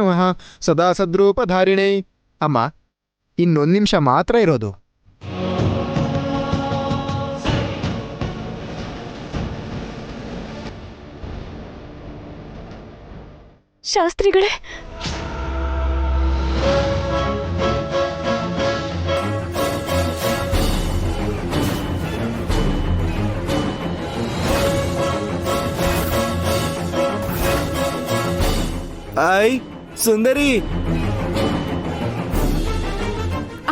ನಮಃ ಸದಾ ಸದ್ರೂಪಧಾರಿಣೈ. ಅಮ್ಮ, ಇನ್ನೊಂದು ನಿಮಿಷ ಮಾತ್ರ ಇರೋದು. ಶಾಸ್ತ್ರಿಗಳೇ, ಆಯ್ ಸುಂದರಿ.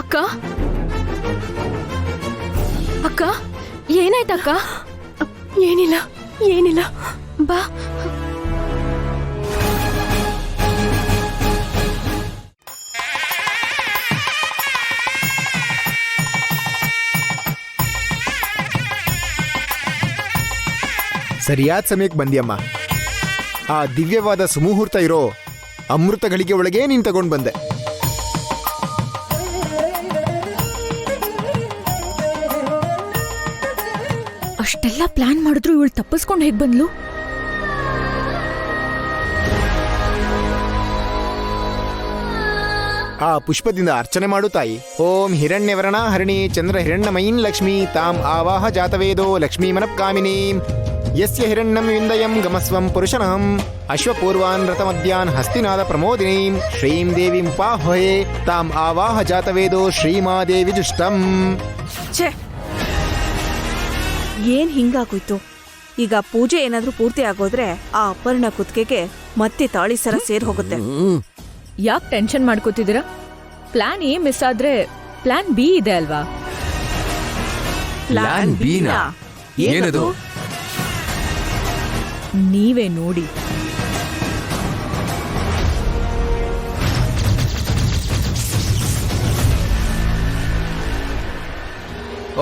ಅಕ್ಕ ಅಕ್ಕ ಏನಾಯ್ತಕ್ಕ? ಏನಿಲ್ಲ ಏನಿಲ್ಲ, ಬಾ. ಸರಿಯಾದ ಸಮಯಕ್ಕೆ ಬಂದಿಯಮ್ಮ. ಆ ದಿವ್ಯವಾದ ಸುಮುಹೂರ್ತ ಇರೋ ಅಮೃತಗಳಿಗೆ ಒಳಗೆ ನೀನು ತಗೊಂಡು ಬಂದೆ. ಅಷ್ಟೆಲ್ಲ ಪ್ಲಾನ್ ಮಾಡಿದ್ರು ಇವಳು ತಪ್ಪಿಸ್ಕೊಂಡು ಹೇಗ್ ಬಂದ್ಲು? ಆ ಪುಷ್ಪದಿಂದ ಅರ್ಚನೆ ಮಾಡು ತಾಯಿ. ಓಂ ಹಿರಣ್ಯವರ್ಣ ಹರಿಣಿ ಚಂದ್ರ ಹಿರಣ್ಯಮಯೀನ್ ಲಕ್ಷ್ಮೀ ತಾಂ ಆವಾಹ ಜಾತವೇದೋ ಲಕ್ಷ್ಮೀ ಮನಃಕಾಮಿನೀಂ ಯಸ್ಯ ಹಿರಣ್ಯಂ ವಿಂದಯಂ ಗಮಸ್ವಂ ಪುರುಷನಹಂ ಅಶ್ವಪೂರ್ವಾನ್ ರಥಮದ್ಯಾನ್ ಹಸ್ತಿನಾದ ಪ್ರಮೋದಿನೀಂ ಶ್ರೀಂ ದೇವೀಂ ಉಪಾಹ್ವಯೇ ತಾಂ ಆವಾಹ ಜಾತವೇದೋ ಶ್ರೀಮಾದೇವಿ ಜುಷ್ಟಂ. ಛೇ, ಏನ್ ಹಿಂಗಾಗೋಯ್ತು? ಈಗ ಪೂಜೆ ಏನಾದ್ರೂ ಪೂರ್ತಿ ಆಗೋದ್ರೆ ಆ ಅಪರ್ಣ ಕುತ್ತಿಗೆಗೆ ಮತ್ತೆ ತಾಳಿ ಸರ ಸೇರ್ ಹೋಗುತ್ತೆ. ಯಾಕೆ ಟೆನ್ಷನ್ ಮಾಡ್ಕೋತಿದ್ದೀರಾ? ಪ್ಲಾನ್ ಎ ಮಿಸ್ ಆದ್ರೆ ಪ್ಲಾನ್ ಬಿ ಇದೆ ಅಲ್ವಾ? ಪ್ಲಾನ್ ಬಿನಾ? ಏನದು? ನೀವೇ ನೋಡಿ.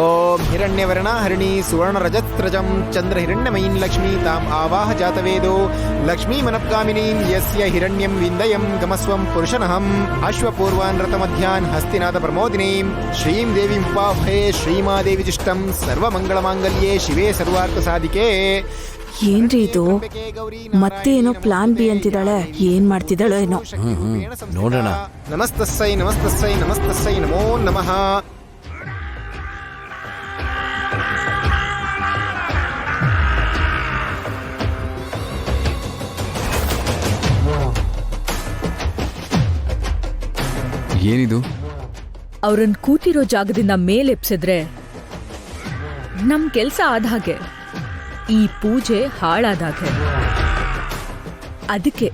ಓಂ ಹಿರಣ್ಯವರ್ಣ ಹರಿಣಿ ಸುವರ್ಣ ರಜತ್ರಜಂ ಚಂದ್ರ ಹಿರಣ್ಯಮಯೀನ್ ಲಕ್ಷ್ಮೀ ತಾಂ ಆವಾಹ ಜಾತವೇದೋ ಲಕ್ಷ್ಮೀ ಮನಃಕಾಮಿನೀಂ ಯಸ್ಯ ಹಿರಣ್ಯಂ ವಿಂದಯಂ ಗಮಸ್ವಂ ಪುರುಷನಹಂ ಅಶ್ವಪೂರ್ವಾನ್ ರಥಮಧ್ಯಾನ್ ಹಸ್ತಿನಾದ ಪ್ರಮೋದಿನೀಂ ಶ್ರೀಂ ದೇವೀಂ ಉಪಾಹ್ವಯೇ ಶ್ರೀಮಾದೇವಿ ಜುಷ್ಟಂ ಸರ್ವಮಂಗಳಮಾಂಗಲ್ಯೇ ಶಿವೇ ಸರ್ವಾರ್ಥ ಸಾಧಿಕೆ. ಏನ್ರಿ ಇದು? ಮತ್ತೆ ಏನೋ ಪ್ಲಾನ್ ಬಿ ಅಂತಿದ್ದಾಳೆ. ಏನ್ ಮಾಡ್ತಿದ್ದಾಳೋ ಏನೋ. ನೋಡೋಣ. ನಮಸ್ತಸ್ಸೈ ನಮಸ್ತಸ್ಸೈ ನಮಸ್ತಸ್ಸೈ ನಮೋ ನಮಃ. ಏನಿದು? ಅವ್ರನ್ ಕೂತಿರೋ ಜಾಗದಿಂದ ಮೇಲೆಪ್ಸಿದ್ರೆ ನಮ್ ಕೆಲ್ಸ ಆದ ಹಾಗೆ, ಈ ಪೂಜೆ ಹಾಳಾದಾಗೆ. ಅದಕ್ಕೆ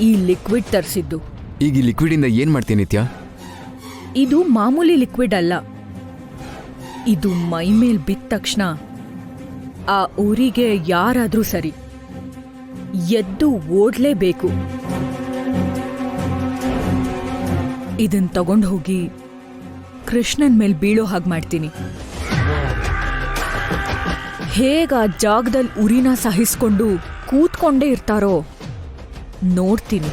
ಈ ಲಿಕ್ವಿಡ್ ತರಿಸಿದ್ದು. ಈಗ ಈ ಲಿಕ್ವಿಡ್ ಇಂದ ಏನ್ ಮಾಡ್ತೀನಿ ನಿತ್ಯ? ಇದು ಮಾಮೂಲಿ ಲಿಕ್ವಿಡ್ ಅಲ್ಲ. ಇದು ಮೈ ಮೇಲ್ ಬಿದ್ದ ತಕ್ಷಣ ಆ ಊರಿಗೆ ಯಾರಾದ್ರೂ ಸರಿ ಎದ್ದು ಓಡ್ಲೇಬೇಕು. ಇದನ್ ತಗೊಂಡು ಹೋಗಿ ಕೃಷ್ಣನ್ ಮೇಲ್ ಬೀಳೋ ಹಾಗೆ ಮಾಡ್ತೀನಿ. ಹೇಗ ಜಾಗದಲ್ಲಿ ಉರಿನ ಸಹಿಸ್ಕೊಂಡು ಕೂತ್ಕೊಂಡೇ ಇರ್ತಾರೋ ನೋಡ್ತೀನಿ.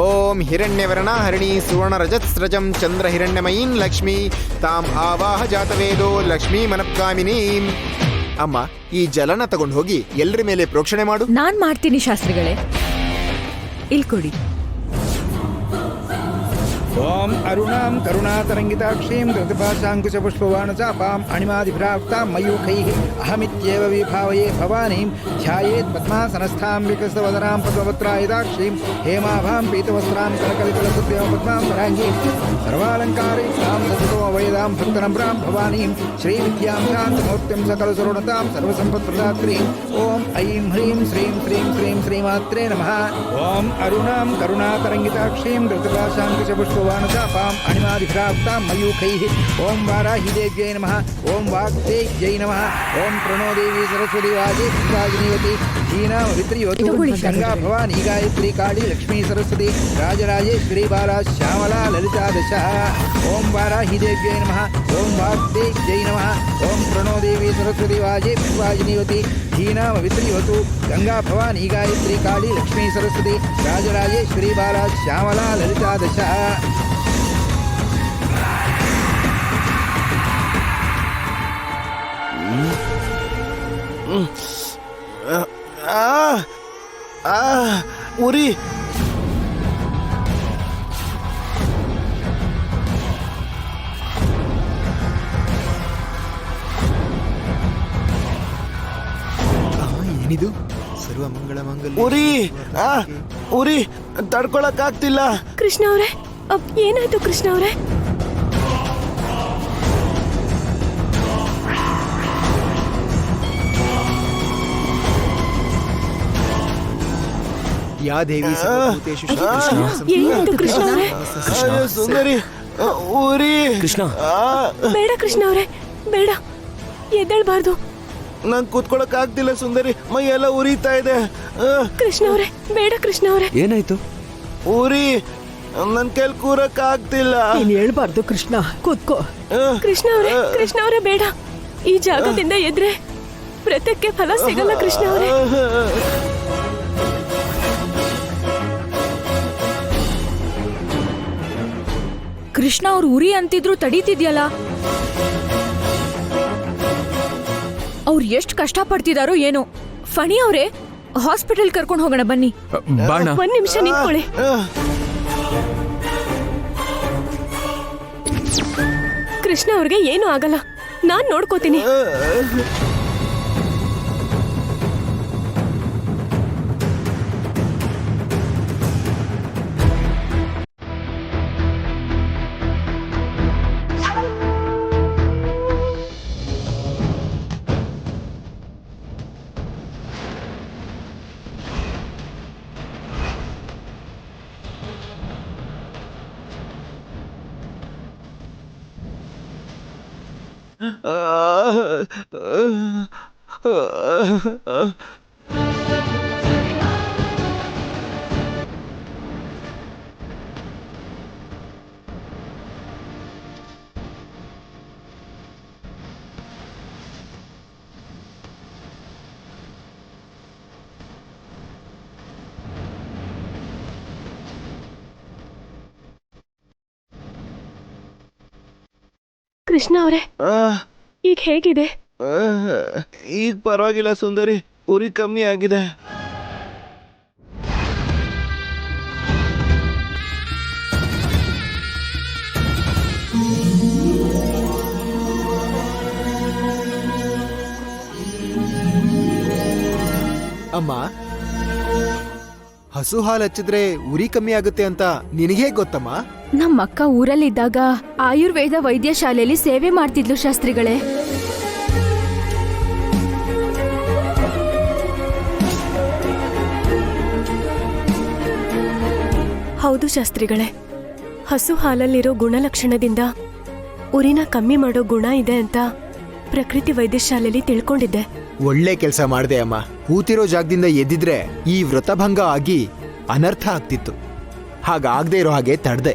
ಓಂ ಹಿರಣ್ಯವರ್ಣ ಹರಿಣಿ ಸುವರ್ಣ ರಜಸ್ರಜಂ ಚಂದ್ರ ಹಿರಣ್ಯಮಯೀನ್ ಲಕ್ಷ್ಮೀ ತಾಂ ಆವಾಹ ಜಾತವೇದೋ ಲಕ್ಷ್ಮೀ ಮನಃಕಾಮಿನೀಂ. ಅಮ್ಮ, ಈ ಜಲನ ತಗೊಂಡು ಹೋಗಿ ಎಲ್ಲರ ಮೇಲೆ ಪ್ರೋಕ್ಷಣೆ ಮಾಡು. ನಾನ್ ಮಾಡ್ತೀನಿ ಶಾಸ್ತ್ರಿಗಳೇ, ಇಲ್ಕೊಡಿ. ಓಂ ಅರುಣಾಂ ಕರುಣಾತರಂಗಿತಾಕ್ಷೀಂ ಧೃತಪಾಶಾಂಕುಶಪುಷ್ಪವಾಣಚಾಪಾಂ ಅಣಿಮಾದಿಭ್ರಾಪ್ತಾಂ ಮಯೂಖೈಃ ಅಹಮಿತ್ಯೇವ ವಿಭಾವಯೇ ಭವಾನೀಂ ಧ್ಯಾಯೇತ್ ಪದ್ಮಾಸನಸ್ಥಾಂ ವಿಕಸಿತವದನಾಂ ಪದ್ಮಪತ್ರಾಯುಧಾಕ್ಷೀಂ ಹೇಮಾಭಾಂ ಪೀತವಸ್ತ್ರಾಂ ಕನಕಲಿತಲಸುಭ್ಯಂ ಪದ್ಮಾಂ ವರಾಂಗೀಂ ಸರ್ವಾಲಂಕಾರೈಸ್ತಾಂ ಸತತೋ ವೈದಾಂ ಭಕ್ತನಮ್ರಾಂ ಭವಾನೀಂ ಶ್ರೀವಿದ್ಯಾಂ ಶಾಂತಮೂರ್ತಿಂ ಸಕಲಸರುಣತಾಂ ಸರ್ವಸಂಪತ್ಪ್ರದಾತ್ರೀಂ. ಓಂ ಐಂ ಹ್ರೀಂ ಶ್ರೀಂ ಶ್ರೀಂ ಶ್ರೀಂ ಶ್ರೀಮಾತ್ರೇ ನಮಃ. ಓಂ ಅರುಣಾಂ ಕರುಣಾತರಂಗಿತಾಕ್ಷೀಂ ಧೃತಪಾಶಾಂಕುಶಪುಷ್ಪ ವಾಣಚಾಪಾಂ ಅಣಿಮಾದಿಭ್ರಾಪ್ತಾಂ ಮಯೂಖೈಃ. ಓಂ ವಾರಾಹಿದೇವ್ಯೈ ನಮಃ. ಓಂ ವಾಗ್ದೇವ್ಯೈ ನಮಃ. ಓಂ ಪ್ರಣೋ ದೇವಿ ಸರಸ್ವತಿ ವಾಜೇ ವಾಜಿನೀವತಿ ಧೀನಾಮವಿತ್ರಿಯವತು ಗಂಗಾ ಭವಾನಿ ಗಾಯತ್ರಿ ಕಾಳಿ ಲಕ್ಷ್ಮೀ ಸರಸ್ವತಿ ರಾಜರಾಜೇಶ್ವರಿ ಬಾಲಾ ಶ್ಯಾಮಲಾ ಲಲಿತಾ ದಶ. ಓಂ ವಾರಾಹಿದೇವ್ಯೈ ನಮಃ. ಓಂ ವಾಗ್ದೇವ್ಯೈ ನಮಃ. ಓಂ ಪ್ರಣೋ ದೇವಿ ಸರಸ್ವತಿ ವಾಜೇ ವಾಜಿನೀವತಿ ಧೀನಾಮವಿತ್ರಿಯವತು ಗಂಗಾ ಭವಾನಿ ಗಾಯತ್ರಿ ಕಾಳಿ ಲಕ್ಷ್ಮೀ ಸರಸ್ವತಿ ರಾಜರಾಜೇಶ್ವರಿ ಬಾಲಾ ಶ್ಯಾಮಲಾ ಲಲಿತಾ ದಶ. ಉರಿ. ಏನಿದು? ಸರ್ವ ಮಂಗಳ ಮಂಗಲ ಉರಿ. ಉರಿ ತಡ್ಕೊಳಕ್ ಆಗ್ತಿಲ್ಲ. ಕೃಷ್ಣ ಅವರೇ, ಏನಾಯ್ತು ಕೃಷ್ಣ ಅವರೇ? ಯಾ ದೇವಿ ಸರ್ವಭೂತೇಷು ಏನಾಯ್ತು ಕೃಷ್ಣ ಅವರೇ? ಸುಂದರಿ, ಉರಿ. ಕೃಷ್ಣ, ಬೇಡ ಕೃಷ್ಣ ಅವರೇ, ಬೇಡ, ಎದ್ದೇಳ್ಬಾರ್ದು. ನಂಗೆ ಕೂತ್ಕೊಳಕ್ ಆಗ್ತಿಲ್ಲ ಸುಂದರಿ, ಮೈ ಎಲ್ಲ ಉರಿತಾ ಇದೆ. ಕೃಷ್ಣ ಅವರೇ, ಬೇಡ ಕೃಷ್ಣ ಅವರೇ. ಏನಾಯ್ತು? ಉರಿ, ನನ್ ಕೈಲಿ ಕೂರಕ್ ಆಗ್ತಿಲ್ಲ. ನೀನ್ ಹೇಳ್ಬಾರ್ದು ಕೃಷ್ಣ, ಕೂತ್ಕೋ. ಕೃಷ್ಣ ಅವರೇ ಬೇಡ. ಈ ಜಾಗದಿಂದ ಎದ್ರೆ ವ್ರತಕ್ಕೆ ಫಲ ಸಿಗಲ್ಲ ಕೃಷ್ಣ ಅವರೇ. ಕೃಷ್ಣ ಅವ್ರು ಉರಿ ಅಂತಿದ್ರು ತಡೀತಿದ್ಯಲ್ಲ. ಅವ್ರು ಎಷ್ಟು ಕಷ್ಟ ಪಡ್ತಿದಾರೋ ಏನೋ. ಫಣಿ ಅವರೇ, ಹಾಸ್ಪಿಟಲ್ ಕರ್ಕೊಂಡು ಹೋಗೋಣ ಬನ್ನಿ. ಬಾಣ. ಒಂದ್ ನಿಮಿಷ ನಿಂತ್ಕೊಳ್ಳಿ. ಕೃಷ್ಣ ಅವ್ರಿಗೆ ಏನೂ ಆಗಲ್ಲ, ನಾನ್ ನೋಡ್ಕೋತೀನಿ. ಕೃಷ್ಣ ಅವರೇ, ಈಗ ಹೇಗಿದೆ? ಈಗ ಪರವಾಗಿಲ್ಲ ಸುಂದರಿ, ಉರಿ ಕಮ್ಮಿ ಆಗಿದೆ. ಅಮ್ಮ, ಹಸು ಹಾಲು ಹಚ್ಚಿದ್ರೆ ಉರಿ ಕಮ್ಮಿ ಆಗುತ್ತೆ ಅಂತ ನಿನಗೆ ಗೊತ್ತಮ್ಮ? ನಮ್ಮ ಅಕ್ಕ ಊರಲ್ಲಿದ್ದಾಗ ಆಯುರ್ವೇದ ವೈದ್ಯಶಾಲೆಯಲ್ಲಿ ಸೇವೆ ಮಾಡ್ತಿದ್ಲು ಶಾಸ್ತ್ರಿಗಳೇ. ಹೌದು ಶಾಸ್ತ್ರಿಗಳೇ, ಹಸು ಹಾಲಲ್ಲಿರೋ ಗುಣಲಕ್ಷಣದಿಂದ ಉರಿನ ಕಮ್ಮಿ ಮಾಡೋ ಗುಣ ಇದೆ ಅಂತ ಪ್ರಕೃತಿ ವೈದ್ಯಶಾಲೆಯಲ್ಲಿ ತಿಳ್ಕೊಂಡಿದ್ದೆ. ಒಳ್ಳೆ ಕೆಲಸ ಮಾಡಿದೆ ಅಮ್ಮ. ಕೂತಿರೋ ಜಾಗದಿಂದ ಎದ್ದಿದ್ರೆ ಈ ವ್ರತಭಂಗ ಆಗಿ ಅನರ್ಥ ಆಗ್ತಿತ್ತು. ಹಾಗಾಗದೆ ಇರೋ ಹಾಗೆ ತಡ್ದೆ.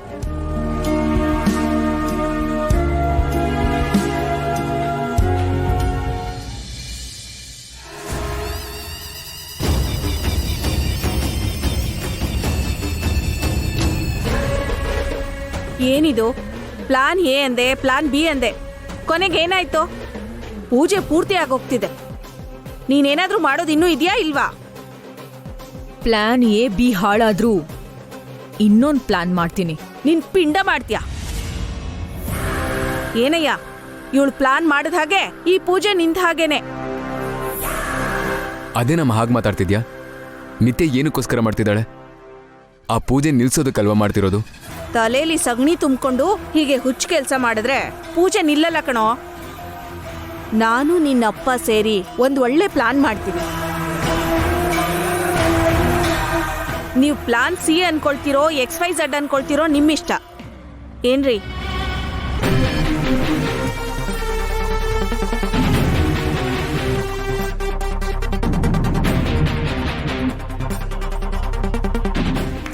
ಏನಿದು? ಪ್ಲಾನ್ ಎ ಅಂದೆ, ಪ್ಲಾನ್ ಬಿ ಅಂದೆ, ಕೊನೆಗೆ ಏನಾಯ್ತು? ಪೂಜೆ ಪೂರ್ತಿ ಆಗೋಗ್ತಿದೆ. ನೀನೇನಾದ್ರೂ ಮಾಡೋದು ಇನ್ನೂ ಇದೆಯಾ ಇಲ್ವಾ? ಪ್ಲಾನ್ ಎ ಬಿ ಹಾಳಾದ್ರೂ ಇನ್ನೊಂದು ಪ್ಲಾನ್ ಮಾಡ್ತೀನಿ. ನೀನ್ ಪಿಂಡ ಮಾಡ್ತೀಯಾ? ಏನಯ್ಯ, ಇವಳು ಪ್ಲಾನ್ ಮಾಡಿದ ಹಾಗೆ ಈ ಪೂಜೆ ನಿಂತ ಹಾಗೇನೆ. ಅದೇ ನಮ್ಮ ಹಾಗೆ ಮಾತಾಡ್ತಿದ್ಯಾ? ನಿತ್ಯ ಏನಕ್ಕೋಸ್ಕರ ಮಾಡ್ತಿದ್ದಾಳೆ? ಆ ಪೂಜೆ ನಿಲ್ಸೋದಕ್ಕಲ್ವಾ ಮಾಡ್ತಿರೋದು? ತಲೆಯಲ್ಲಿ ಸಗಣಿ ತುಂಬಿಕೊಂಡು ಹೀಗೆ ಹುಚ್ಚು ಕೆಲಸ ಮಾಡಿದ್ರೆ ಪೂಜೆ ನಿಲ್ಲಲ್ಲ ಕಣೋ. ನಾನು ನಿನ್ನಪ್ಪ ಸೇರಿ ಒಂದ್ ಒಳ್ಳೆ ಪ್ಲಾನ್ ಮಾಡ್ತೀವಿ. ನೀವು ಪ್ಲಾನ್ ಸಿ ಅನ್ಕೊಳ್ತಿರೋ XYZ ಅನ್ಕೊಳ್ತಿರೋ ನಿಮ್ಮಿಷ್ಟ. ಏನ್ರಿ?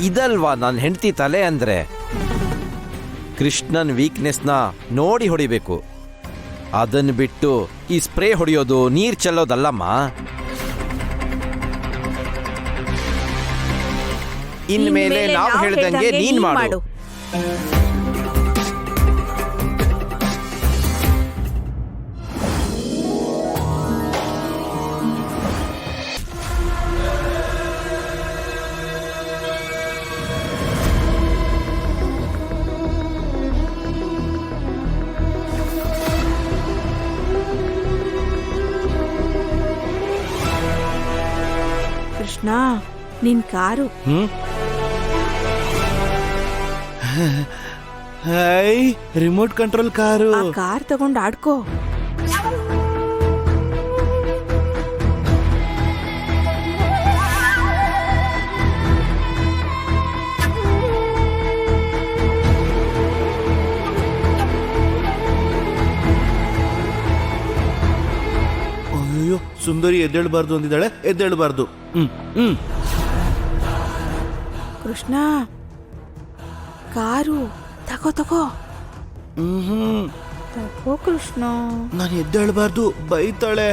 ಇದಲ್ವಾ ನನ್ನ ಹೆಂಡತಿ ತಲೆ ಅಂದ್ರೆ? ಕೃಷ್ಣನ್ ವೀಕ್ನೆಸ್ನ ನೋಡಿ ಹೊಡಿಬೇಕು. ಅದನ್ನು ಬಿಟ್ಟು ಈ ಸ್ಪ್ರೇ ಹೊಡೆಯೋದು, ನೀರು ಚೆಲ್ಲೋದಲ್ಲಮ್ಮ. ಇನ್ಮೇಲೆ ನಾವು ಹೇಳ್ದಂಗೆ ನೀನ್ ಮಾಡು. ಕೃಷ್ಣ ನಿನ್ car. High remote control car. ಆ ಕಾರ್ ತಗೊಂಡ್ ಆಡ್ಕೋ. ಅಯ್ಯೋ ಸುಂದರಿ ಎದ್ದೇಳಬಾರ್ದು ಅಂದಿದ್ದಾಳೆ, ಎದ್ದೇಳಬಾರ್ದು. ಕೃಷ್ಣ ಕಾರು ತಗೋ ತಗೋ ತಗೋ ಕೃಷ್ಣ. ನಾನು ಎದ್ದೇಳಬಾರ್ದು, ಬೈತಾಳೆ.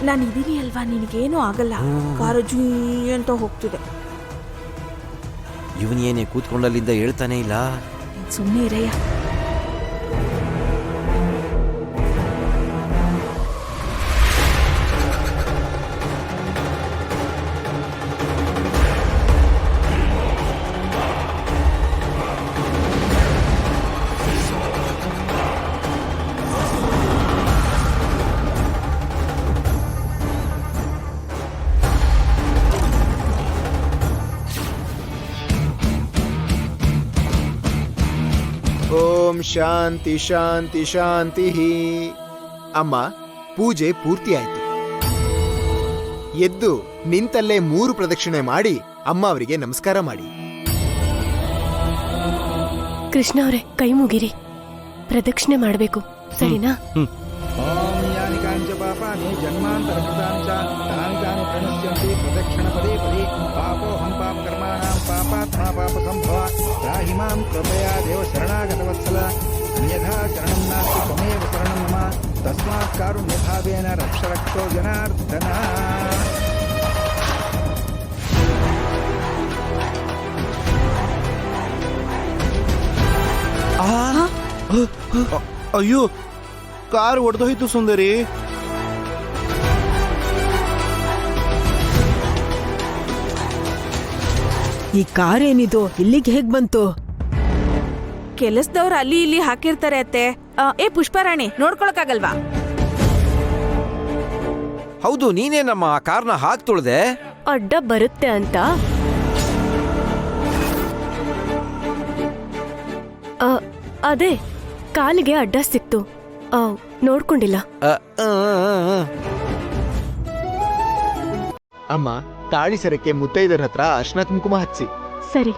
ನಾನು ಇದೀನಿ ಅಲ್ವಾ, ನಿನಗೇನು ಆಗಲ್ಲ. ಕಾರು ಜೀ ಅಂತ ಹೋಗ್ತಿದೆ. ಇವನೇನೆ ಕೂತ್ಕೊಂಡಲ್ಲಿಂದ ಹೇಳ್ತಾನೆ ಇಲ್ಲ. ಸುಮ್ಮನೆ ಇರಯ್ಯ. ಓಂ ಶಾಂತಿ ಶಾಂತಿ ಶಾಂತಿ. ಅಮ್ಮ, ಪೂಜೆ ಪೂರ್ತಿ ಆಯ್ತು. ಎದ್ದು ನಿಂತಲ್ಲೇ 3 ಪ್ರದಕ್ಷಿಣೆ ಮಾಡಿ ಅಮ್ಮ ಅವರಿಗೆ ನಮಸ್ಕಾರ ಮಾಡಿ. ಕೃಷ್ಣ ಅವರೇ, ಕೈ ಮುಗಿರಿ. ಪ್ರದಕ್ಷಿಣೆ ಮಾಡಬೇಕು, ಸರಿನಾ? ಓಂ ಯಾನಿ ಕಾಂಚ ಪಾಪಾನಿ ಜನ್ಮಾಂತರಕೃತಾನಿ ಚ ತಾನಿ ತಾನಿ ಪ್ರಣಶ್ಯಂತಿ ಪ್ರದಕ್ಷಿಣ ಪದೇ ಪದೇ ಪಾಪೋಹಂ ಪಾಪ ಕರ್ಮಾಣಾಂ ಪಾಪಾತ್ಮ ಪಾಪ ಸಂಭವ ರಾಹಿ ಮಾಂ ಕೃಪಯಾ ದೇವ ಶರಣಾಗತವತ್ಸಲ ಅನ್ಯಥಾ ಶರಣಂ ನಾಸ್ತಿ ತ್ವಮೇವ ಶರಣಂ ಮಮ ತಸ್ಮಾತ್ ಕಾರುಣ್ಯಭಾವೇನ ರಕ್ಷ ರಕ್ಷೋ ಜನಾರ್ದನ. ಅಯ್ಯೋ ಕಾರ್ ಒಡೆದೋಯ್ತು ಸುಂದರಿ. ಈ ಕಾರ್ ಏನಿದು ಇಲ್ಲಿಗೆ ಹೇಗ್ ಬಂತು? ಕೆಲಸದವ್ರು ಅಲ್ಲಿ ಇಲ್ಲಿ ಹಾಕಿರ್ತಾರೆ ಅತ್ತೆ. ಏ ಪುಷ್ಪರಾಣಿ, ನೋಡ್ಕೊಳಕ್ಕಾಗಲ್ವಾ? ಹೌದು, ನೀನೇ ನಮ್ಮ ಆ ಕಾರ್ನ ಹಾಕ್ ತುಳ್ದೆ. ಅಡ್ಡ ಬರುತ್ತೆ ಅಂತ. ಅದೇ ಕಾಲಿಗೆ ಅಡ್ಡ ಸಿಕ್ತು, ನೋಡ್ಕೊಂಡಿಲ್ಲ. ಅಮ್ಮ, ತಾಳಿ ಸರಕ್ಕೆ ಮುತ್ತೈದರ ಹತ್ರ ಅರ್ಶನ ಕುಂಕುಮ ಹಚ್ಚಿ. ಸರಿ.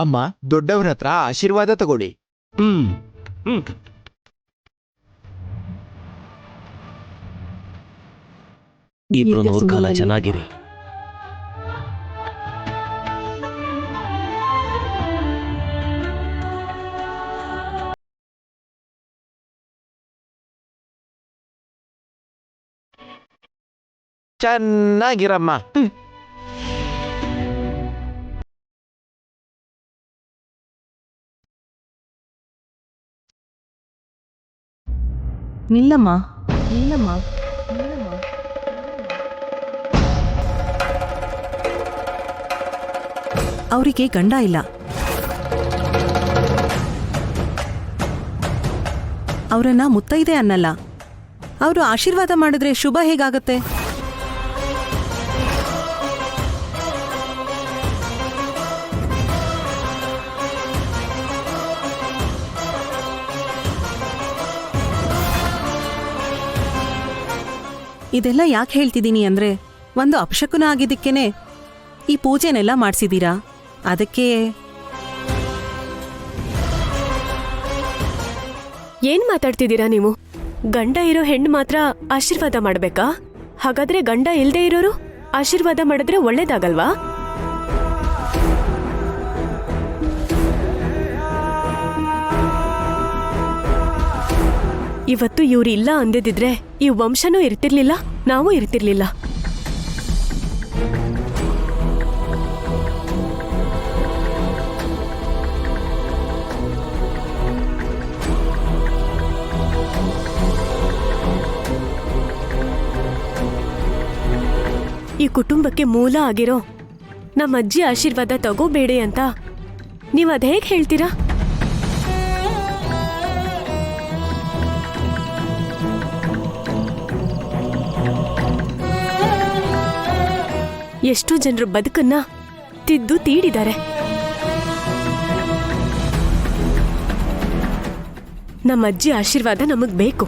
ಅಮ್ಮ, ದೊಡ್ಡವ್ರ ಹತ್ರ ಆಶೀರ್ವಾದ ತಗೊಳ್ಳಿ. ಇಬ್ರು 100 ಕಾಲ ಚೆನ್ನಾಗಿರಿ. ಚೆನ್ನಾಗಿರಮ್ಮ. ನಿಲ್ಲಮ್ಮ ಅವರಿಗೆ ಗಂಡ ಇಲ್ಲ. ಅವರನ್ನ ಮುತ್ತೈದೆ ಅನ್ನಲ್ಲ. ಅವರು ಆಶೀರ್ವಾದ ಮಾಡಿದ್ರೆ ಶುಭ ಹೇಗಾಗತ್ತೆ? ಇದೆಲ್ಲ ಯಾಕೆ ಹೇಳ್ತಿದ್ದೀನಿ ಅಂದ್ರೆ, ಒಂದು ಅಪಶಕುನ ಆಗಿದ್ದಕ್ಕೇನೆ ಈ ಪೂಜೆನೆಲ್ಲ ಮಾಡಿಸಿದೀರಾ. ಅದಕ್ಕೆ ಏನ್ ಮಾತಾಡ್ತಿದ್ದೀರಾ ನೀವು? ಗಂಡ ಇರೋ ಹೆಣ್ಣು ಮಾತ್ರ ಆಶೀರ್ವಾದ ಮಾಡ್ಬೇಕಾ? ಹಾಗಾದ್ರೆ ಗಂಡ ಇಲ್ದೇ ಇರೋರು ಆಶೀರ್ವಾದ ಮಾಡಿದ್ರೆ ಒಳ್ಳೇದಾಗಲ್ವಾ? ಇವತ್ತು ಇವ್ರು ಇಲ್ಲ ಅಂದಿದ್ರೆ ಈ ವಂಶನೂ ಇರ್ತಿರ್ಲಿಲ್ಲ, ನಾವು ಇರ್ತಿರ್ಲಿಲ್ಲ. ಈ ಕುಟುಂಬಕ್ಕೆ ಮೂಲ ಆಗಿರೋ ನಮ್ಮ ಅಜ್ಜಿ ಆಶೀರ್ವಾದ ತಗೋಬೇಡಿ ಅಂತ ನೀವು ಅದ್ ಹೇಗೆ ಹೇಳ್ತೀರಾ? ಎಷ್ಟೋ ಜನರು ಬದುಕನ್ನ ತಿದ್ದು ತೀಡಿದ್ದಾರೆ. ನಮ್ಮ ಅಜ್ಜಿ ಆಶೀರ್ವಾದ ನಮಗ್ ಬೇಕು.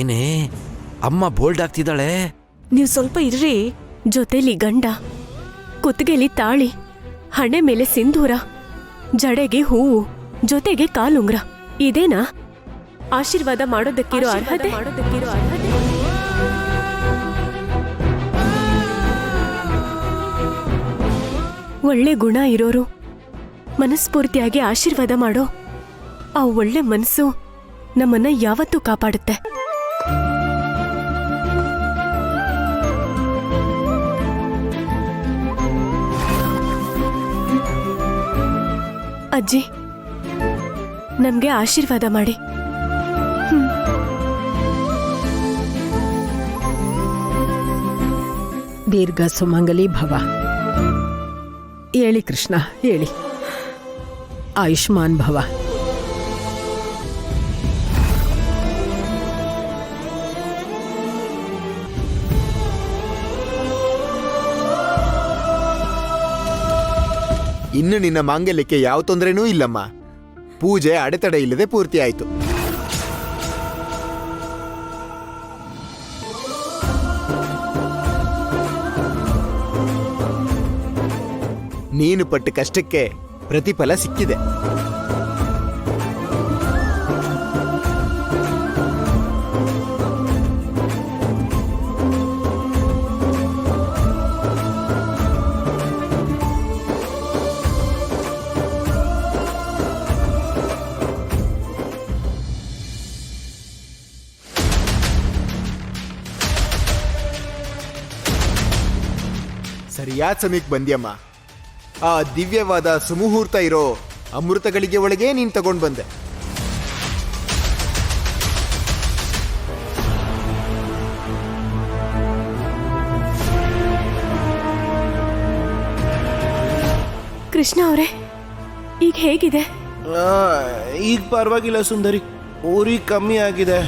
ಏನೇ ಅಮ್ಮ ಬೋಲ್ಡ್ ಆಗ್ತಿದ್ದಾಳೆ. ನೀವು ಸ್ವಲ್ಪ ಇರ್ರಿ. ಜೊತೆಲಿ ಗಂಡ, ಕುತ್ತಿಗೆಲಿ ತಾಳಿ, ಹಣೆ ಮೇಲೆ ಸಿಂಧೂರ, ಜಡೆಗೆ ಹೂವು, ಜೊತೆಗೆ ಕಾಲುಂಗ್ರ. ಇದೇನಾ ಆಶೀರ್ವಾದ ಮಾಡೋದಕ್ಕಿರೋ ಅರ್ಹತೆ? ಒಳ್ಳೆ ಗುಣ ಇರೋರು ಮನಸ್ಫೂರ್ತಿಯಾಗಿ ಆಶೀರ್ವಾದ ಮಾಡೋ ಆ ಒಳ್ಳೆ ಮನಸ್ಸು ನಮ್ಮನ್ನ ಯಾವತ್ತೂ ಕಾಪಾಡುತ್ತೆ. ಅಜ್ಜಿ, ನಮ್ಗೆ ಆಶೀರ್ವಾದ ಮಾಡಿ. ದೀರ್ಘ ಸುಮಂಗಲಿ ಭವ. ಹೇಳಿ ಕೃಷ್ಣ, ಹೇಳಿ. ಆಯುಷ್ಮಾನ್ ಭವ. ಇನ್ನು ನಿನ್ನ ಮಾಂಗಲ್ಯಕ್ಕೆ ಯಾವ ತೊಂದರೆನೂ ಇಲ್ಲಮ್ಮ. ಪೂಜೆ ಅಡೆತಡೆ ಇಲ್ಲದೆ ಪೂರ್ತಿ ಆಯ್ತು. ನೀನು ಪಟ್ಟ ಕಷ್ಟಕ್ಕೆ ಪ್ರತಿಫಲ ಸಿಕ್ಕಿದೆ. ಸರಿಯಾದ ಸಮಯಕ್ಕೆ ಬಂದ್ಯಮ್ಮ. ಆ ದಿವ್ಯವಾದ ಸುಮುಹೂರ್ತ ಇರೋ ಅಮೃತಗಳಿಗೆ ಒಳಗೆ ನೀನು ತಗೊಂಡು ಬಂದೆ. ಕೃಷ್ಣ ಅವರೇ, ಈಗ ಹೇಗಿದೆ? ಈಗ ಪರವಾಗಿಲ್ಲ ಸುಂದರಿ, ಉರಿ ಕಮ್ಮಿ ಆಗಿದೆ.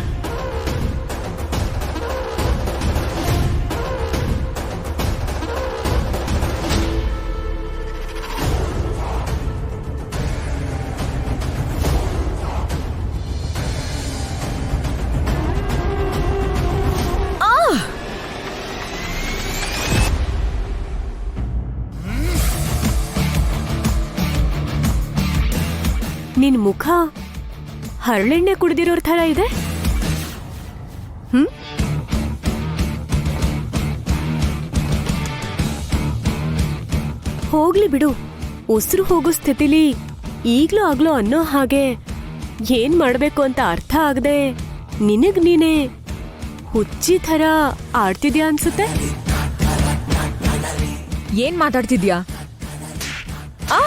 ನಿನ್ ಮುಖ ಹರಳೆಣ್ಣೆ ಕುಡ್ದಿರೋರ್ ಥರ ಇದೆ. ಹೋಗ್ಲಿ ಬಿಡು, ಉಸಿರು ಹೋಗೋ ಸ್ಥಿತಿಲಿ ಈಗ್ಲೂ ಆಗ್ಲೂ ಅನ್ನೋ ಹಾಗೆ ಏನ್ ಮಾಡ್ಬೇಕು ಅಂತ ಅರ್ಥ ಆಗದೆ ನಿನಗ್ ನೀನೇ ಹುಚ್ಚಿ ಥರ ಆಡ್ತಿದ್ಯಾ ಅನ್ಸುತ್ತೆ. ಏನ್ ಮಾತಾಡ್ತಿದ್ಯಾ? ಆ